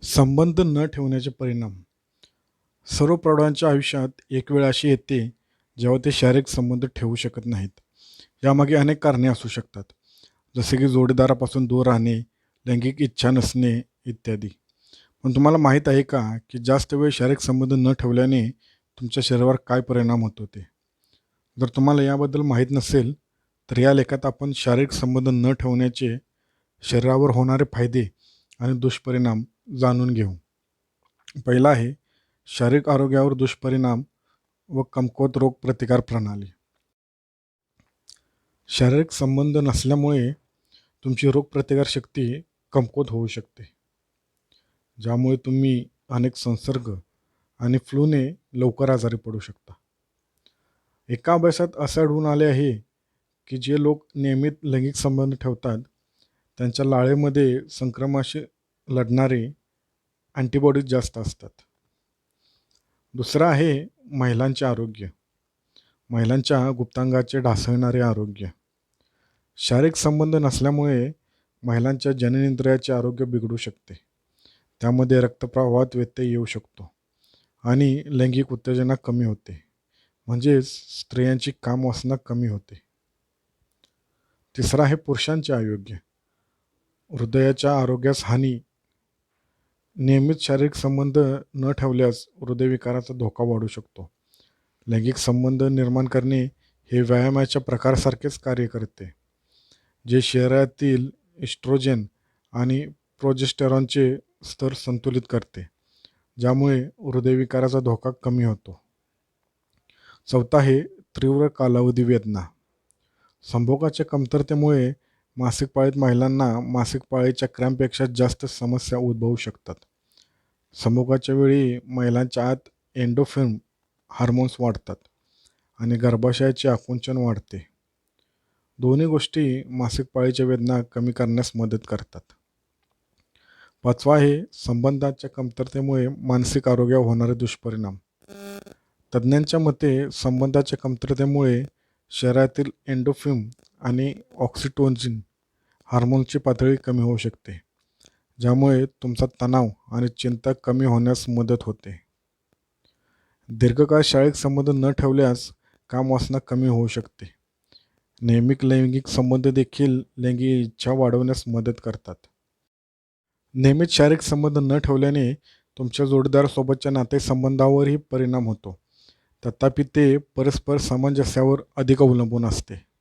संबंध न ठेवण्याचे परिणाम. सर्व प्रौढांच्या आयुष्यात एक वेळ अशी येते जेव्हा ते शारीरिक संबंध ठेवू शकत नाहीत. यामागे अनेक कारणे असू शकतात, जसे की जोडीदारापासून दूर राहणे, लैंगिक इच्छा नसणे इत्यादी. पण तुम्हाला माहीत आहे का की जास्त वेळ शारीरिक संबंध न ठेवल्याने तुमच्या शरीरावर काय परिणाम होतो ते? जर तुम्हाला याबद्दल माहीत नसेल तर या लेखात आपण शारीरिक संबंध न ठेवण्याचे शरीरावर होणारे फायदे आणि दुष्परिणाम जाणून घेऊ. पहिला आहे शारीरिक आरोग्यावर दुष्परिणाम व कमकुवत रोग प्रतिकार प्रणाली. शारीरिक संबंध नसल्यामुळे तुमची रोगप्रतिकार शक्ती कमकुवत होऊ शकते, ज्यामुळे तुम्ही अनेक संसर्ग आणि फ्लूने लवकर आजारी पडू शकता. एका अभ्यासात असं आढळून आले आहे की जे लोक नियमित लैंगिक संबंध ठेवतात त्यांच्या लाळेमध्ये संक्रमणाशी लढणारे अँटीबॉडीज जास्त असतात. दुसरं आहे महिलांचे आरोग्य. महिलांच्या गुप्तांगाचे ढासळणारे आरोग्य. शारीरिक संबंध नसल्यामुळे महिलांच्या जननेंद्रियाचे आरोग्य बिघडू शकते. त्यामध्ये रक्तप्रवाहात व्यत्यय येऊ शकतो आणि लैंगिक उत्तेजना कमी होते, म्हणजेच स्त्रियांची कामवासना कमी होते. तिसरं आहे पुरुषांचे आरोग्य. हृदयाच्या आरोग्यास हानी. नियमित शारीरिक संबंध न ठेवल्यास हृदयविकाराचा धोका वाढू शकतो. लैंगिक संबंध निर्माण करणे हे व्यायामाच्या प्रकारासारखेच कार्य करते, जे शरीरातील इस्ट्रोजेन आणि प्रोजेस्टेरॉनचे स्तर संतुलित करते, ज्यामुळे हृदयविकाराचा धोका कमी होतो. चौथा आहे तीव्र कालावधी वेदना. संभोगाच्या कमतरतेमुळे मासिक पाळीत महिलांना मासिक पाळीच्या क्रॅम्पपेक्षा जास्त समस्या उद्भवू शकतात. संभोगाच्या वेळी महिलांच्या आत एंडोर्फिन हार्मोन्स वाढतात आणि गर्भाशयाचे आकुंचन वाढते. दोन्ही गोष्टी मासिक पाळीच्या वेदना कमी करण्यास मदत करतात. पाचवा आहे संबंधाच्या कमतरतेमुळे मानसिक आरोग्यावर होणारे दुष्परिणाम. तज्ज्ञांच्या मते संबंधाच्या कमतरतेमुळे शरीरातील एंडोर्फिन आणि ऑक्सिटोसिन हार्मोनची पातळी कमी होऊ शकते, ज्यामुळे तुमचा तणाव आणि चिंता कमी होण्यास मदत होते. दीर्घकाळ शारीरिक संबंध न ठेवल्यास कामवासना कमी होऊ शकते. नियमित लैंगिक संबंध देखील लैंगिक इच्छा वाढवण्यास मदत करतात. नियमित शारीरिक संबंध न ठेवल्याने तुमच्या जोडीदारासोबतच्या नातेसंबंधावरही परिणाम होतो, तथापि ते परस्पर सामंजस्यावर अधिक अवलंबून असते.